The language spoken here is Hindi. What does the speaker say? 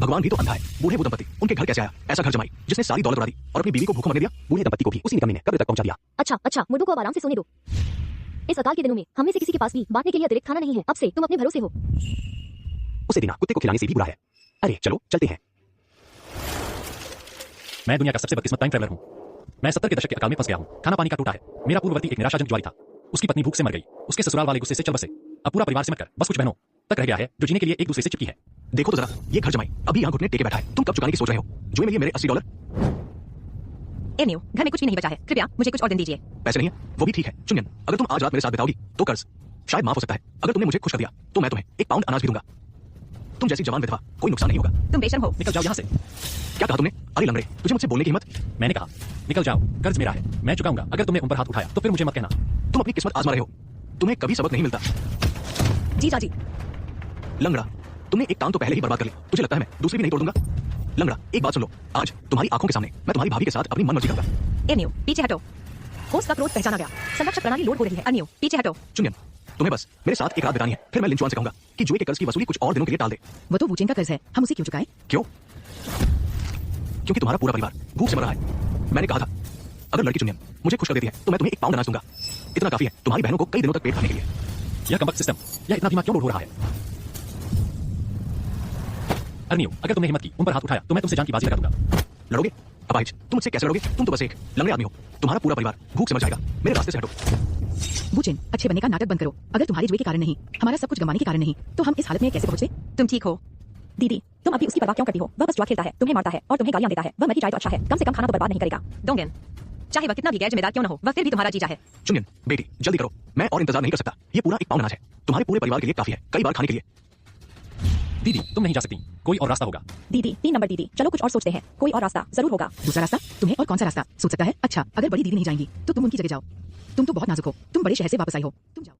भगवान भी तो अंधा है। बूढ़े वो दंपति, उनके घर कैसे आया ऐसा घर जमाई जिसने सारी दौलत उड़ा दी और अपनी बीवी को भूखों मरने दिया? बूढ़े दंपति को भी उसी निकम्मे ने कब्र तक पहुंचा दिया। अच्छा मुर्दों को अब आराम से सोने दो। इस अकाल के दिनों में हम में से किसी के पास भी बांटने के लिए अतिरिक्त खाना नहीं है। अब से तुम अपने भरोसे हो। उसे देना कुत्ते को खिलाने से भी बुरा है। अरे चलो चलते हैं। मैं दुनिया का सबसे बदकिस्मत टाइम ट्रैवलर हूँ। मैं 70 के दशक के अकाल में फंस गया हूँ। खाना पानी का टूटा है। मेरा पूर्ववर्ती एक निराशाजनक जुआरी था। उसकी पत्नी भूख से मर गई। उसके ससुराल वाले गुस्से से चल बसे। अब पूरा परिवार सिमट कर बस कुछ बहनों तक रह गया है जो जीने के लिए एक दूसरे से चिपकी है। देखो तो जरा, ये घर जमाई अभी यहाँ घुटने टेके बैठा है। तुम कब चुकाने की सोच रहे हो? जुए में लिए मेरे $80। एनियो, घर में कुछ भी नहीं बचा है। कृपया मुझे कुछ और दिन दीजिए। पैसे नहीं है वो भी ठीक है। चुनियन, अगर तुम आज रात मेरे साथ बिताओगी तो कर्ज शायद माफ हो सकता है। अगर तुमने मुझे खुश कर दिया तो मैं तुम्हें 1 पाउंड अनाज भी दूंगा। तुम जैसी जवान विधवा, कोई नुकसान नहीं होगा। तुम बेशर्म हो। निकल जाओ यहाँ से। क्या कहा तुमने? अरे लंगड़े, तुझे मुझसे बोलने की हिम्मत? मैंने कहा निकल जाओ, कर्ज मेरा है, मैं चुकाऊंगा। अगर तुमने उन पर हाथ उठाया तो फिर मुझे मत कहना। तुम अपनी किस्मत आजमा रहे हो। तुम्हें कभी सबक नहीं मिलता। जीजा जी, लंगड़ा, तुमने एक टांग तो पहले ही बर्बाद कर ली। तुझे लगता है मैं दूसरी भी नहीं तोड़ दूंगा? लंगड़ा, एक बात सुन लो। आज तुम्हारी आंखों के सामने मैं तुम्हारी भाभी के साथ अपनी मनमर्जी करूंगा। एनियो, पीछे हटो। होस्ट का क्रोध पहचाना गया। संरक्षक प्रणाली लोड हो रही है। एनियो, पीछे हटो। चुनियन, तुम्हें बस मेरे साथ एक रात बितानी है। फिर मैं लिंचुआन से कहूंगा कि जुए के कर्ज की वसूली कुछ और दिनों के लिए टाल दे। वो तो वुचेन का कर्ज है, हम उसे क्यों चुकाएं? क्यों? क्योंकि तुम्हारा पूरा परिवार भूख से मर रहा है। मैंने कहा था अगर लड़की चुनियन मुझे खुश कर देती है तो मैं तुम्हें 1 पाउंड अनाज दूंगा। इतना काफी है तुम्हारी बहनों को कई दिनों तक पेट भरने के लिए। यह कमबख्त सिस्टम, यह इतना धीमा क्यों लोड हो रहा है? अर्नियो, अगर तुमने हिम्मत की उन पर हाथ उठाया तो मैं तुमसे जान की बाजी लगा दूंगा। लड़ोगे? अपाहिज, तुम मुझसे कैसे लड़ोगे? तुम तो बस एक लंगड़े आदमी हो। तुम्हारा पूरा परिवार भूख से मर जाएगा। मेरे रास्ते से हटो। वुचेन, अच्छे बनने का नाटक बंद करो। अगर तुम्हारे जुए के कारण नहीं, हमारा सब कुछ गंवाने के कारण नहीं, तो हम इस हालत में कैसे पहुंचे? तुम ठीक हो दीदी, तुम अभी उसकी परवाह क्यों करती हो? वह बस जुआ खेलता है, तुम्हें मारता है और तुम्हें गालियां देता है। वह मर ही जाए तो अच्छा है, कम से कम खाना तो बर्बाद नहीं करेगा। डोंगेन, चाहे वह कितना भी गैर जिम्मेदार क्यों न हो, वह फिर भी तुम्हारा जीजा है। चुनियन बेटी, जल्दी करो, मैं और इंतजार नहीं कर सकता। ये पूरा 1 पाउंड अनाज है, तुम्हारे पूरे परिवार के लिए काफी है, कई बार खाने के लिए। दीदी, तुम नहीं जा सकती, कोई और रास्ता होगा। दीदी, 3 नंबर दीदी, चलो कुछ और सोचते हैं। कोई और रास्ता जरूर होगा। दूसरा रास्ता? तुम्हें और कौन सा रास्ता सोच सकता है? अच्छा, अगर बड़ी दीदी नहीं जाएंगी तो तुम उनकी जगह जाओ। तुम तो बहुत नाजुक हो। तुम बड़े शहर से वापस आई हो, तुम जाओ।